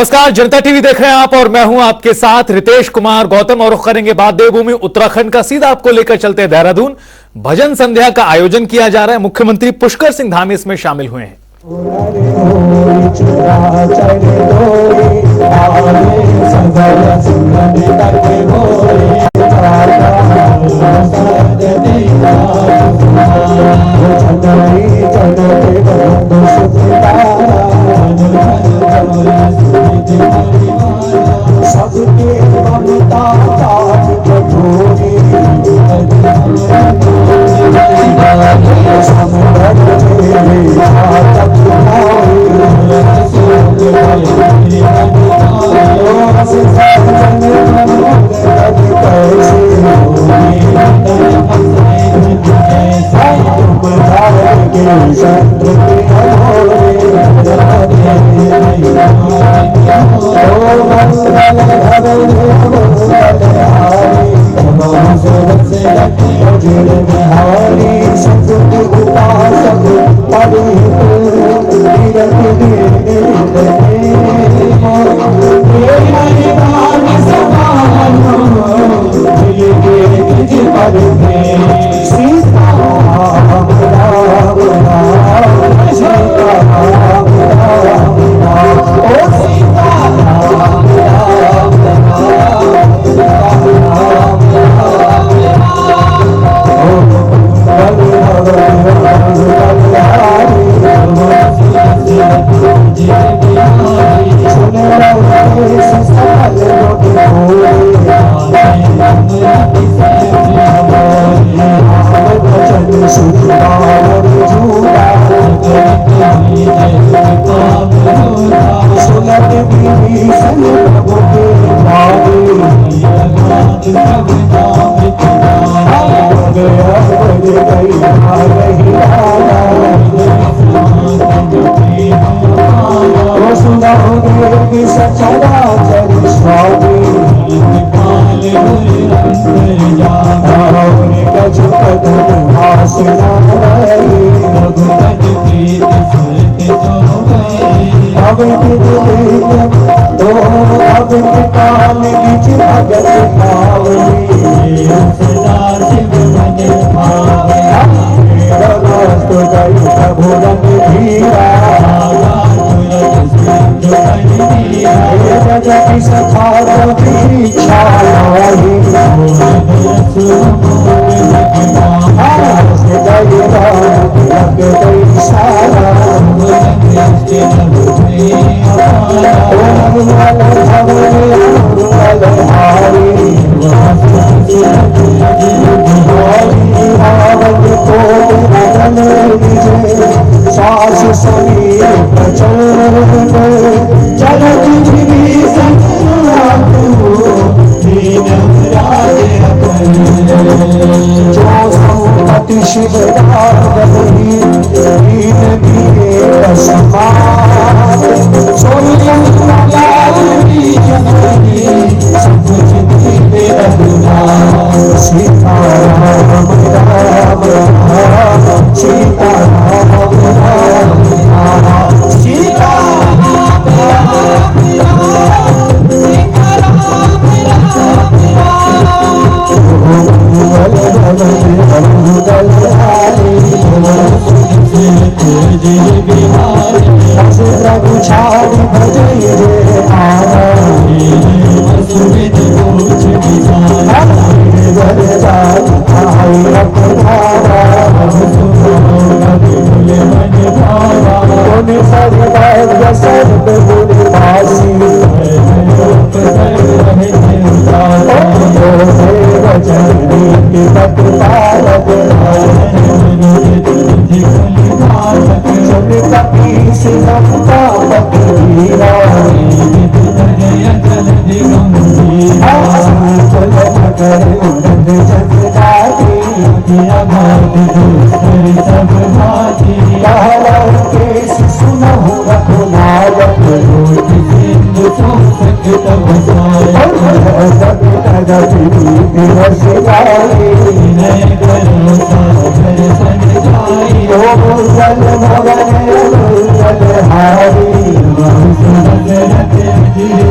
नमस्कार, जनता टीवी देख रहे हैं आप और मैं हूं आपके साथ रितेश कुमार गौतम। और रुख करेंगे बात देवभूमि उत्तराखंड का। सीधा आपको लेकर चलते हैं देहरादून। भजन संध्या का आयोजन किया जा रहा है। मुख्यमंत्री पुष्कर सिंह धामी इसमें शामिल हुए हैं।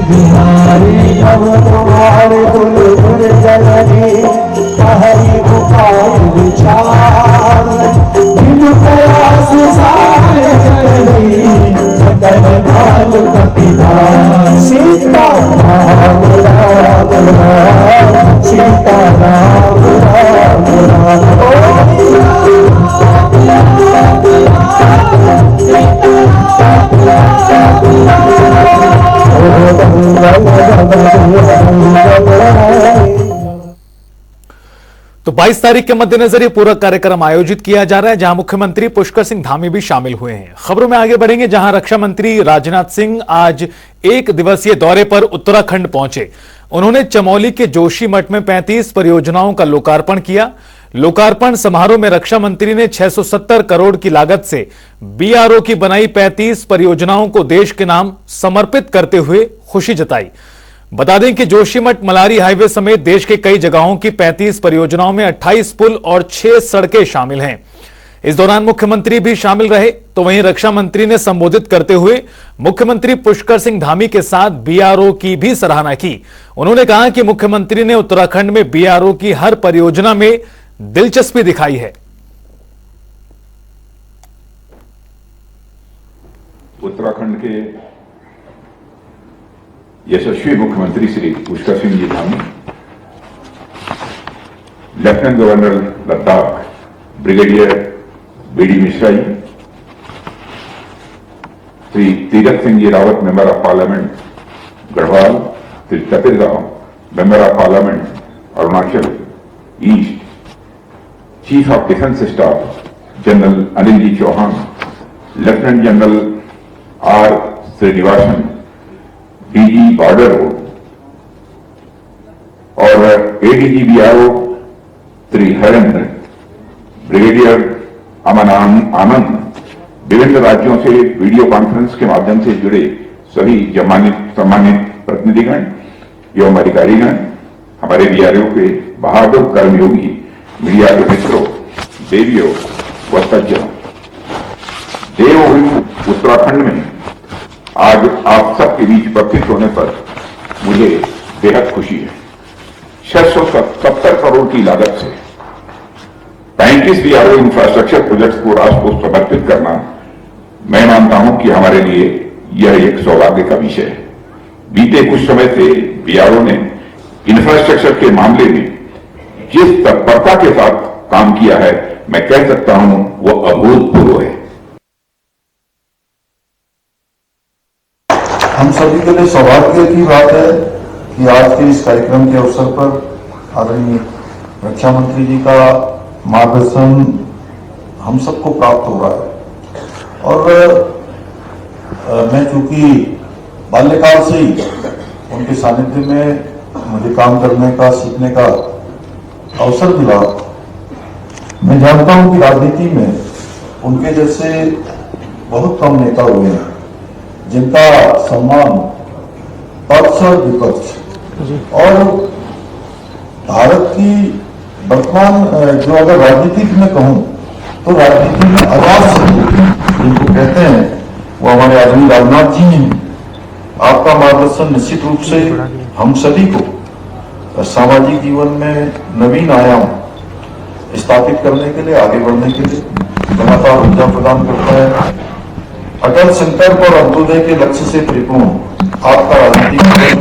बिहारी अवतार दुलदुल जननी कहरी उपाय विचार बिन प्रयास सारे जननी सकल काल कपिलार सीता राम राम राम सीता राम राम राम तो 22 तारीख के मद्देनजर ये पूरा कार्यक्रम आयोजित किया जा रहा है, जहां मुख्यमंत्री पुष्कर सिंह धामी भी शामिल हुए हैं। खबरों में आगे बढ़ेंगे, जहां रक्षा मंत्री राजनाथ सिंह आज एक दिवसीय दौरे पर उत्तराखंड पहुंचे। उन्होंने चमोली के जोशीमठ में 35 परियोजनाओं का लोकार्पण किया। लोकार्पण समारोह में रक्षा मंत्री ने 670 करोड़ की लागत से बीआरओ की बनाई 35 परियोजनाओं को देश के नाम समर्पित करते हुए खुशी जताई। बता दें कि जोशीमठ मलारी हाईवे समेत देश के कई जगहों की 35 परियोजनाओं में 28 पुल और 6 सड़कें शामिल हैं। इस दौरान मुख्यमंत्री भी शामिल रहे। तो वहीं रक्षा मंत्री ने संबोधित करते हुए मुख्यमंत्री पुष्कर सिंह धामी के साथ बीआरओ की भी सराहना की। उन्होंने कहा कि मुख्यमंत्री ने उत्तराखंड में बीआरओ की हर परियोजना में दिलचस्पी दिखाई है। उत्तराखंड के यशस्वी मुख्यमंत्री Shri Pushkar Singh ji Dhami, lieutenant governor Ladakh brigadier BD Mishra ji, Shri Tirath Singh ji Rawat member of parliament Garhwal, Shri कपिलगांव member of parliament Arunachal east, chief of defence staff general Anil ji Chauhan, lieutenant general R Srinivasan DG border road और ADG BRO Shri Harendra, brigadier Aman Anand, विभिन्न राज्यों से वीडियो कॉन्फ्रेंस के माध्यम से जुड़े सभी सम्मानित प्रतिनिधिगण एवं अधिकारीगण, हमारे बीआरओ के बहादुर कर्मयोगी, मीडिया के मित्रों, देवियों व सज्जनों, देवभूमि उत्तराखंड में आज आप सबके बीच उपस्थित होने पर मुझे बेहद खुशी है। 670 करोड़ की लागत से 35 बीआरओ इंफ्रास्ट्रक्चर प्रोजेक्ट्स को राष्ट्र को समर्पित करना, मैं मानता हूं कि हमारे लिए यह एक सौभाग्य का विषय है। बीते कुछ समय से बीआरओ ने इंफ्रास्ट्रक्चर के मामले में जिस तत्परता के साथ काम किया है, मैं कह सकता हूं वह अभूतपूर्व है। हम सभी के लिए सौभाग्य की बात है कि आज के इस कार्यक्रम के अवसर पर आदरणीय रक्षा मंत्री जी का मार्गदर्शन हम सबको प्राप्त हो रहा है। और मैं चूंकि बाल्यकाल से ही उनके सानिध्य में मुझे काम करने का, सीखने का अवसर मिला, मैं जानता हूं कि राजनीति में उनके जैसे बहुत कम नेता हुए हैं जिनका सम्मान पक्ष और विपक्ष और भारत की वर्तमान जो अगर राजनीति में कहूं तो राजनीति में आजाद जिनको कहते हैं वो हमारे आदरणीय राजनाथ जी हैं। आपका मार्गदर्शन निश्चित रूप से हम सभी को सामाजिक जीवन में नवीन आयाम स्थापित करने के लिए, आगे बढ़ने के लिए लगातार ऊर्जा प्रदान करता है। अटल संकल्प और अंत्योदय के लक्ष्य से परिपूर्ण आपका राजनीतिक जीवन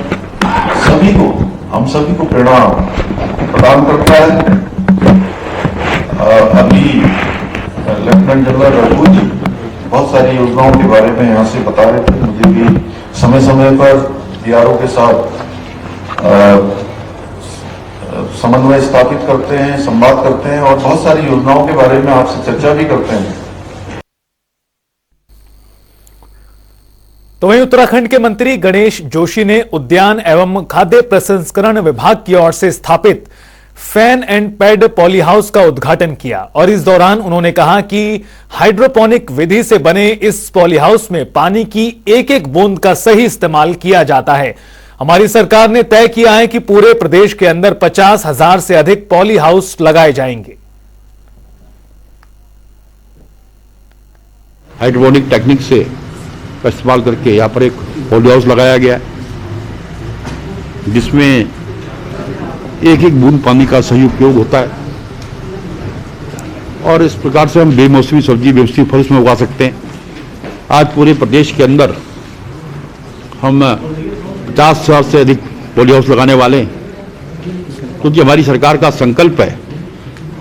सभी को, हम सभी को प्रेरणा प्रदान करता है। अभी लेफ्टिनेंट जनरल रघु जी बहुत सारी योजनाओं के बारे में यहाँ से बता रहे थे। मुझे भी समय समय पर बीआरओ के साथ समन्वय स्थापित करते हैं, संवाद करते हैं और बहुत सारी योजनाओं के बारे में आपसे चर्चा भी करते हैं। तो वहीं उत्तराखंड के मंत्री गणेश जोशी ने उद्यान एवं खाद्य प्रसंस्करण विभाग की ओर से स्थापित fan and pad poly house का उद्घाटन किया और इस दौरान उन्होंने कहा कि हाइड्रोपोनिक विधि से बने इस पॉली हाउस में पानी की एक एक बूंद का सही इस्तेमाल किया जाता है। हमारी सरकार ने तय किया है कि पूरे प्रदेश के अंदर 50,000 से अधिक पॉली हाउस लगाए जाएंगे। हाइड्रोपोनिक टेक्निक से का इस्तेमाल करके यहाँ पर एक पॉली हाउस लगाया गया जिसमें एक एक बूंद पानी का सही उपयोग होता है और इस प्रकार से हम बेमौसमी सब्जी बेमौसमी फल उसमें उगा सकते हैं। आज पूरे प्रदेश के अंदर हम 50,000 से अधिक पॉली हाउस लगाने वाले हैं, क्योंकि हमारी सरकार का संकल्प है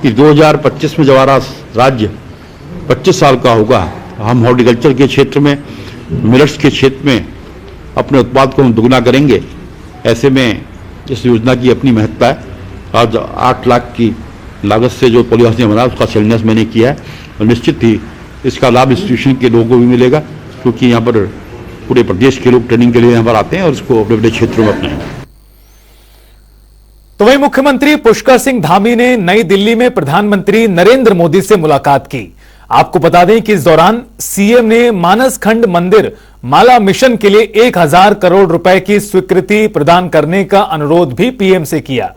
कि 2025 में जब हमारा राज्य 25 साल का होगा, हम हॉर्टिकल्चर के क्षेत्र में, मिलेट्स के क्षेत्र में अपने उत्पाद को हम दुगना करेंगे। ऐसे में इस योजना की अपनी महत्ता है। आज 8 लाख की लागत से जो पॉली हाउस ने बना उसका शिलान्यास मैंने किया है और निश्चित ही इसका लाभ इंस्टीट्यूशन के लोगों को भी मिलेगा, क्योंकि यहाँ पर पूरे प्रदेश के लोग ट्रेनिंग के लिए यहाँ पर आते हैं और इसको अपने अपने क्षेत्रों में अपनाएं। तो वहीं मुख्यमंत्री पुष्कर सिंह धामी ने नई दिल्ली में प्रधानमंत्री नरेंद्र मोदी से मुलाकात की। आपको बता दें कि इस दौरान सीएम ने मानस खंड मंदिर माला मिशन के लिए 1000 करोड़ रुपए की स्वीकृति प्रदान करने का अनुरोध भी पीएम से किया।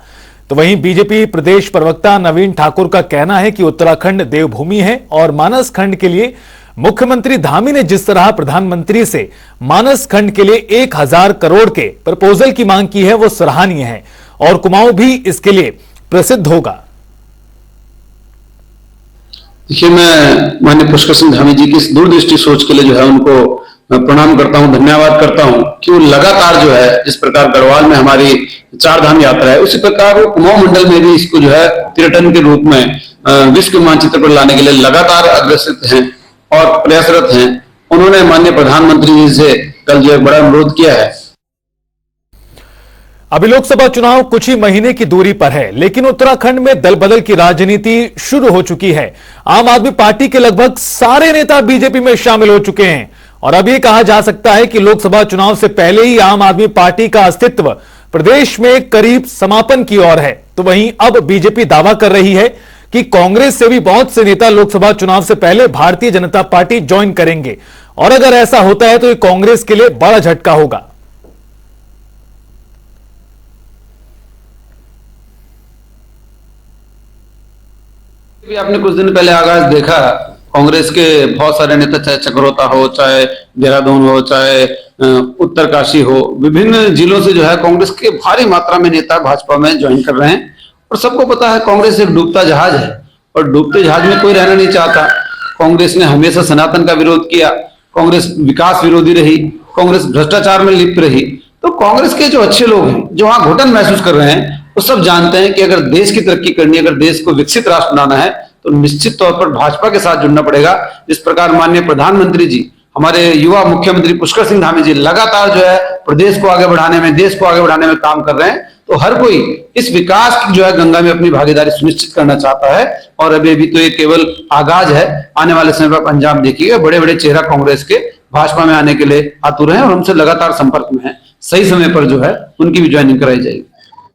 तो वहीं बीजेपी प्रदेश प्रवक्ता नवीन ठाकुर का कहना है कि उत्तराखंड देवभूमि है और मानस खंड के लिए मुख्यमंत्री धामी ने जिस तरह प्रधानमंत्री से मानस खंड के लिए 1000 करोड़ के प्रपोजल की मांग की है वो सराहनीय है और कुमाऊं भी इसके लिए प्रसिद्ध होगा। देखिए, मैं माननीय पुष्कर सिंह धामी जी की इस दूरदृष्टि सोच के लिए जो है उनको प्रणाम करता हूं, धन्यवाद करता हूं कि वो लगातार जो है जिस प्रकार गढ़वाल में हमारी 4 धाम यात्रा है, उसी प्रकार वो कुमाऊं मंडल में भी इसको जो है पर्यटन के रूप में विश्व के मानचित्र पर लाने के लिए लगातार अग्रसर हैं और प्रयासरत हैं। उन्होंने माननीय प्रधानमंत्री जी से कल जो एक बड़ा अनुरोध किया है। अभी लोकसभा चुनाव कुछ ही महीने की दूरी पर है, लेकिन उत्तराखंड में दल बदल की राजनीति शुरू हो चुकी है। आम आदमी पार्टी के लगभग सारे नेता बीजेपी में शामिल हो चुके हैं और अब यह कहा जा सकता है कि लोकसभा चुनाव से पहले ही आम आदमी पार्टी का अस्तित्व प्रदेश में करीब समापन की ओर है। तो वहीं अब बीजेपी दावा कर रही है कि कांग्रेस से भी बहुत से नेता लोकसभा चुनाव से पहले भारतीय जनता पार्टी ज्वाइन करेंगे और अगर ऐसा होता है तो यह कांग्रेस के लिए बड़ा झटका होगा। आपने कुछ दिन पहले आगाज देखा, कांग्रेस के बहुत सारे नेता, चाहे चक्रोता हो, चाहे देहरादून हो, चाहे उत्तरकाशी हो, विभिन्न जिलों से जो है कांग्रेस के भारी मात्रा में नेता भाजपा में ज्वाइन कर रहे हैं। और सबको पता है कांग्रेस एक डूबता जहाज है और डूबते जहाज में कोई रहना नहीं चाहता। कांग्रेस ने हमेशा सनातन का विरोध किया, कांग्रेस विकास विरोधी रही, कांग्रेस भ्रष्टाचार में लिप्त रही। तो कांग्रेस के जो अच्छे लोग हैं जो वहां घुटन महसूस कर रहे हैं, वो सब जानते हैं कि अगर देश की तरक्की करनी है, अगर देश को विकसित राष्ट्र बनाना है तो निश्चित तौर पर भाजपा के साथ जुड़ना पड़ेगा। जिस प्रकार माननीय प्रधानमंत्री जी, हमारे युवा मुख्यमंत्री पुष्कर सिंह धामी जी लगातार जो है प्रदेश को आगे बढ़ाने में, देश को आगे बढ़ाने में काम कर रहे हैं, तो हर कोई इस विकास की जो है गंगा में अपनी भागीदारी सुनिश्चित करना चाहता है। और अभी तो ये केवल आगाज है, आने वाले समय पर अंजाम देखिएगा। बड़े बड़े चेहरा कांग्रेस के भाजपा में आने के लिए आतुर हैं और हमसे लगातार संपर्क में है। सही समय पर जो है उनकी भी ज्वाइनिंग कराई जाएगी।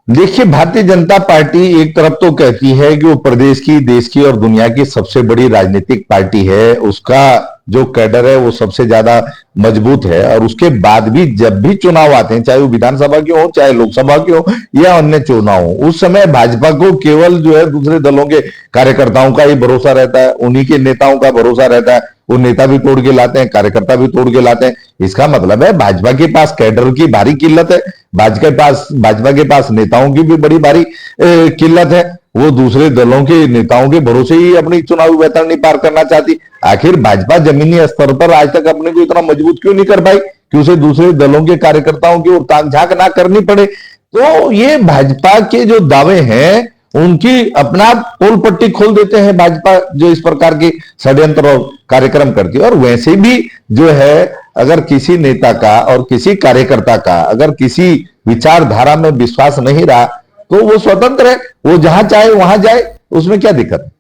देखिए, भारतीय जनता पार्टी एक तरफ तो कहती है कि वो प्रदेश की, देश की और दुनिया की सबसे बड़ी राजनीतिक पार्टी है, उसका जो कैडर है वो सबसे ज्यादा मजबूत है और उसके बाद भी जब भी चुनाव आते हैं, चाहे वो विधानसभा के हो, चाहे लोकसभा के हो या अन्य चुनाव हो, उस समय भाजपा को केवल जो है दूसरे दलों के कार्यकर्ताओं का ही भरोसा रहता है, उन्हीं के नेताओं का भरोसा रहता है। वो नेता भी तोड़ के लाते हैं, कार्यकर्ता भी तोड़ के लाते हैं। इसका मतलब है भाजपा के पास कैडर की भारी किल्लत है, भाजपा के पास नेताओं की भी बड़ी भारी किल्लत है। वो दूसरे दलों के नेताओं के भरोसे ही अपनी चुनावी बेहतर नहीं पार करना चाहती। आखिर भाजपा जमीनी स्तर पर आज तक अपने को इतना मजबूत क्यों नहीं कर पाई कि उसे दूसरे दलों के कार्यकर्ताओं की ओर ताक झांक ना करनी पड़े। तो ये भाजपा के जो दावे हैं उनकी अपना पोल पट्टी खोल देते हैं भाजपा, जो इस प्रकार के षड्यंत्र और कार्यक्रम करती है। और वैसे भी जो है, अगर किसी नेता का और किसी कार्यकर्ता का अगर किसी विचारधारा में विश्वास नहीं रहा तो वो स्वतंत्र है, वो जहां चाहे वहां जाए, उसमें क्या दिक्कत है।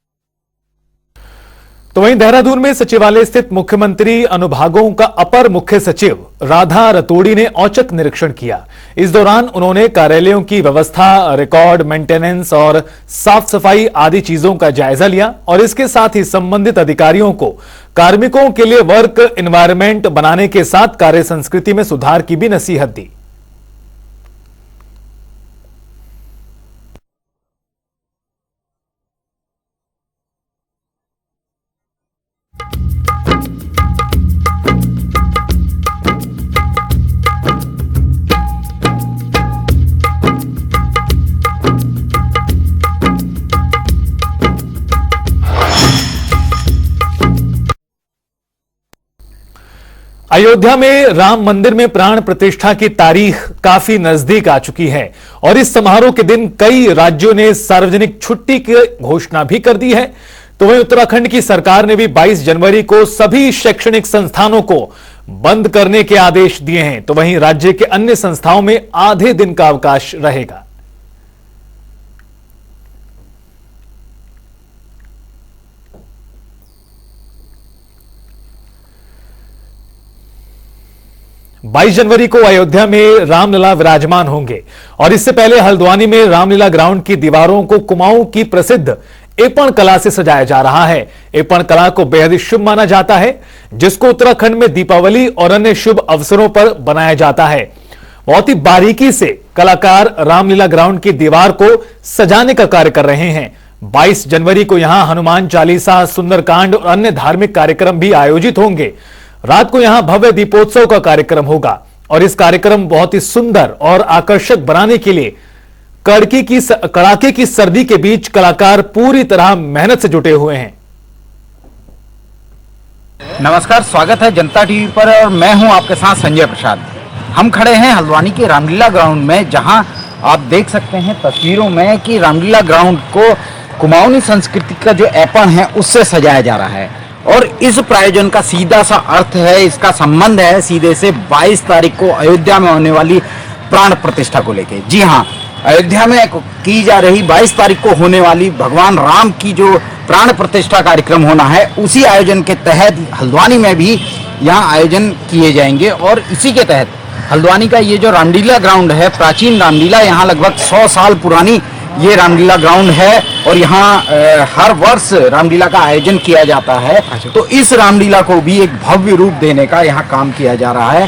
तो वहीं देहरादून में सचिवालय स्थित मुख्यमंत्री अनुभागों का अपर मुख्य सचिव राधा रतोड़ी ने औचक निरीक्षण किया। इस दौरान उन्होंने कार्यालयों की व्यवस्था, रिकॉर्ड मेंटेनेंस और साफ सफाई आदि चीजों का जायजा लिया और इसके साथ ही संबंधित अधिकारियों को कार्मिकों के लिए वर्क एनवायरनमेंट बनाने के साथ कार्य संस्कृति में सुधार की भी नसीहत दी। अयोध्या में राम मंदिर में प्राण प्रतिष्ठा की तारीख काफी नजदीक आ चुकी है और इस समारोह के दिन कई राज्यों ने सार्वजनिक छुट्टी की घोषणा भी कर दी है। तो वहीं उत्तराखंड की सरकार ने भी 22 जनवरी को सभी शैक्षणिक संस्थानों को बंद करने के आदेश दिए हैं। तो वहीं राज्य के अन्य संस्थाओं में आधे दिन का अवकाश रहेगा। बाईस जनवरी को अयोध्या में रामलला विराजमान होंगे और इससे पहले हल्द्वानी में रामलीला ग्राउंड की दीवारों को कुमाऊं की प्रसिद्ध एपण कला से सजाया जा रहा है। एपण कला को बेहद शुभ माना जाता है, जिसको उत्तराखंड में दीपावली और अन्य शुभ अवसरों पर बनाया जाता है। बहुत ही बारीकी से कलाकार रामलीला ग्राउंड की दीवार को सजाने का कार्य कर रहे हैं। 22 जनवरी को यहां हनुमान चालीसा, सुंदरकांड और अन्य धार्मिक कार्यक्रम भी आयोजित होंगे। रात को यहां भव्य दीपोत्सव का कार्यक्रम होगा और इस कार्यक्रम बहुत ही सुंदर और आकर्षक बनाने के लिए कड़ाके की सर्दी के बीच कलाकार पूरी तरह मेहनत से जुटे हुए हैं। नमस्कार, स्वागत है जनता टीवी पर और मैं हूं आपके साथ संजय प्रसाद। हम खड़े हैं हल्द्वानी के रामलीला ग्राउंड में, जहां आप देख सकते हैं तस्वीरों में कि रामलीला ग्राउंड को कुमाऊनी संस्कृति का जो एपण है उससे सजाया जा रहा है और इस प्रायोजन का सीधा सा अर्थ है, इसका संबंध है सीधे से 22 तारीख को अयोध्या में होने वाली प्राण प्रतिष्ठा को लेके। जी हाँ, अयोध्या में की जा रही 22 तारीख को होने वाली भगवान राम की जो प्राण प्रतिष्ठा कार्यक्रम होना है, उसी आयोजन के तहत हल्द्वानी में भी यहाँ आयोजन किए जाएंगे। और इसी के तहत हल्द्वानी का ये जो रामलीला ग्राउंड है, प्राचीन रामलीला, यहाँ लगभग 100 साल पुरानी ये रामलीला ग्राउंड है और यहाँ हर वर्ष रामलीला का आयोजन किया जाता है। तो इस रामलीला को भी एक भव्य रूप देने का यहाँ काम किया जा रहा है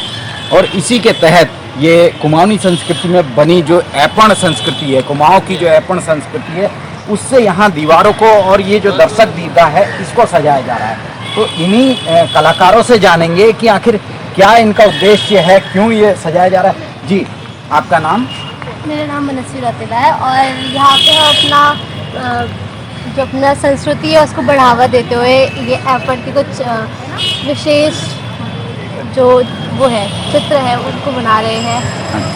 और इसी के तहत ये कुमाऊनी संस्कृति में बनी जो एपण संस्कृति है, कुमाऊं की जो एपण संस्कृति है, उससे यहाँ दीवारों को और ये जो दर्शक दीदा है इसको सजाया जा रहा है। तो इन्हीं कलाकारों से जानेंगे कि आखिर क्या इनका उद्देश्य है, क्यों ये सजाया जा रहा है। जी, आपका नाम? मेरा नाम मनस्वी रतेला है और यहाँ पे हम जो अपना संस्कृति है उसको बढ़ावा देते हुए ये एपण की कुछ विशेष जो वो है चित्र है उनको बना रहे हैं।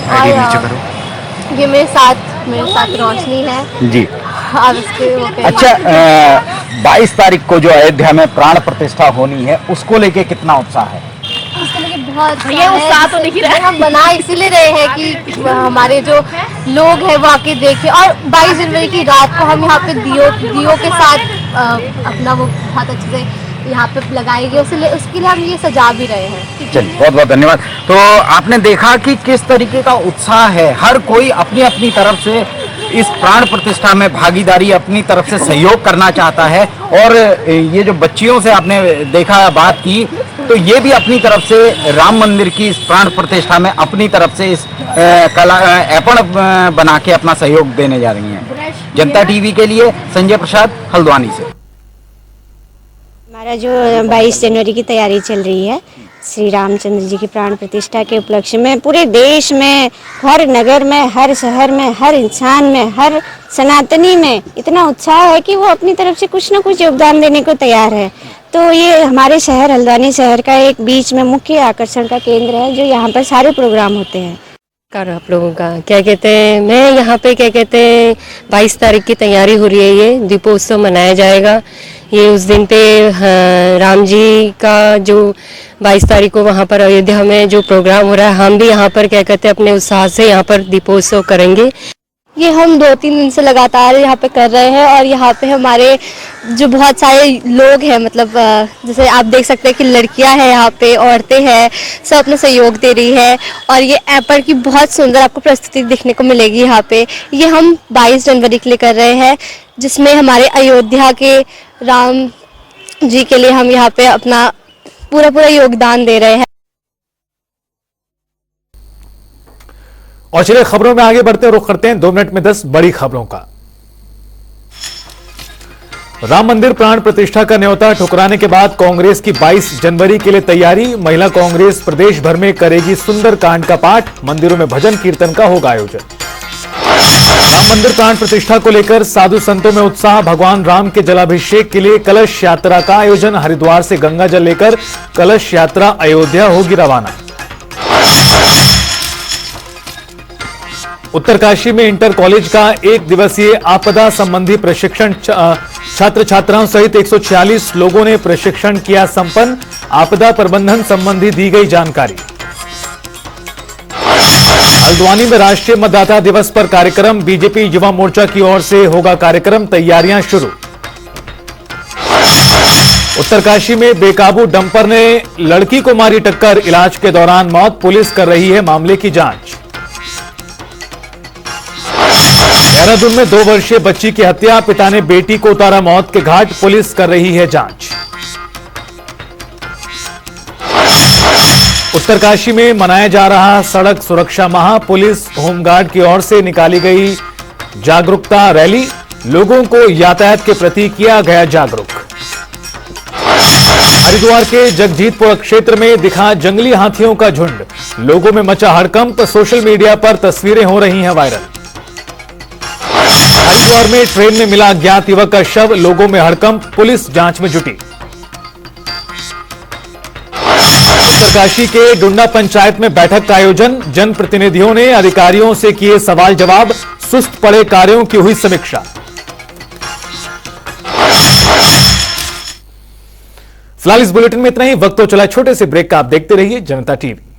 और ये मेरे साथ रोशनी है जी। और उसके अच्छा, 22 तारीख को जो अयोध्या में प्राण प्रतिष्ठा होनी है उसको लेके कितना उत्साह है? बहुत ये उत्साह तो दिख रहा है। हम बना इसीलिए रहे हैं कि हमारे जो लोग हैं वो आके देखें और 22 जनवरी की रात को हम यहाँ पे दियो के साथ अपना वो बहुत अच्छे से यहाँ पे लगाएंगे, उसके लिए हम ये सजा भी रहे हैं। चलिए, बहुत बहुत धन्यवाद। तो आपने देखा कि किस तरीके का उत्साह है, हर कोई अपनी अपनी तरफ से इस प्राण प्रतिष्ठा में भागीदारी अपनी तरफ से सहयोग करना चाहता है। और ये जो बच्चियों से आपने देखा, बात की, तो ये भी अपनी तरफ से राम मंदिर की इस प्राण प्रतिष्ठा में अपनी तरफ से इस कला एपण बना के अपना सहयोग देने जा रही हैं। जनता टीवी के लिए संजय प्रसाद, हल्द्वानी से। हमारा जो 22 जनवरी की तैयारी चल रही है श्री रामचंद्र जी की प्राण प्रतिष्ठा के उपलक्ष्य में, पूरे देश में, हर नगर में, हर शहर में, हर इंसान में, हर सनातनी में इतना उत्साह है कि वो अपनी तरफ से कुछ ना कुछ योगदान देने को तैयार है। तो ये हमारे शहर हल्द्वानी शहर का एक बीच में मुख्य आकर्षण का केंद्र है, जो यहाँ पर सारे प्रोग्राम होते हैं। आप लोगों का क्या कहते हैं, मैं यहाँ पे क्या कहते हैं 22 तारीख की तैयारी हो रही है, ये दीपोत्सव मनाया जाएगा। ये उस दिन पे राम जी का जो 22 तारीख को वहाँ पर अयोध्या में जो प्रोग्राम हो रहा है, हम भी यहाँ पर क्या कहते हैं अपने उत्साह से यहाँ पर दीपोत्सव करेंगे। ये हम 2-3 दिन से लगातार यहाँ पे कर रहे हैं और यहाँ पे हमारे जो बहुत सारे लोग हैं, मतलब जैसे आप देख सकते हैं कि लड़कियां हैं यहाँ पे, औरतें हैं, सब अपना सहयोग दे रही है और ये एपण की बहुत सुंदर आपको प्रस्तुति देखने को मिलेगी यहाँ पे। ये हम 22 जनवरी के लिए कर रहे हैं, जिसमें हमारे अयोध्या के राम जी के लिए हम यहाँ पे अपना पूरा योगदान दे रहे हैं। और चलिए खबरों में आगे बढ़ते रुख करते हैं 2 मिनट में 10 बड़ी खबरों का। राम मंदिर प्राण प्रतिष्ठा का न्योता ठुकराने के बाद कांग्रेस की 22 जनवरी के लिए तैयारी। महिला कांग्रेस प्रदेश भर में करेगी सुंदरकांड का पाठ। मंदिरों में भजन कीर्तन का होगा आयोजन। राम मंदिर प्राण प्रतिष्ठा को लेकर साधु संतों में उत्साह। भगवान राम के जलाभिषेक के लिए कलश यात्रा का आयोजन। हरिद्वार से गंगा जल लेकर कलश यात्रा अयोध्या होगी रवाना। उत्तरकाशी में इंटर कॉलेज का एक दिवसीय आपदा संबंधी प्रशिक्षण छात्र छात्राओं सहित 146 लोगों ने प्रशिक्षण किया संपन्न। आपदा प्रबंधन संबंधी दी गई जानकारी। हल्द्वानी में राष्ट्रीय मतदाता दिवस पर कार्यक्रम। बीजेपी युवा मोर्चा की ओर से होगा कार्यक्रम, तैयारियां शुरू। उत्तरकाशी में बेकाबू डंपर ने लड़की को मारी टक्कर, इलाज के दौरान मौत। पुलिस कर रही है मामले की जांच। देहरादून में 2 वर्षीय बच्ची की हत्या, पिता ने बेटी को उतारा मौत के घाट। पुलिस कर रही है जांच। उत्तरकाशी में मनाया जा रहा सड़क सुरक्षा माह। पुलिस होमगार्ड की ओर से निकाली गई जागरूकता रैली। लोगों को यातायात के प्रति किया गया जागरूक। हरिद्वार के जगजीतपुर क्षेत्र में दिखा जंगली हाथियों का झुंड। लोगों में मचा हड़कंप। सोशल मीडिया पर तस्वीरें हो रही हैं वायरल। हरिद्वार में ट्रेन में मिला अज्ञात युवक का शव। लोगों में हड़कंप। पुलिस जांच में जुटी। उत्तरकाशी के डुंडा पंचायत में बैठक का आयोजन। जनप्रतिनिधियों ने अधिकारियों से किए सवाल जवाब। सुस्त पड़े कार्यों की हुई समीक्षा। फिलहाल इस बुलेटिन में इतना ही। वक्त तो चला छोटे से ब्रेक का। आप देखते रहिए जनता टीवी।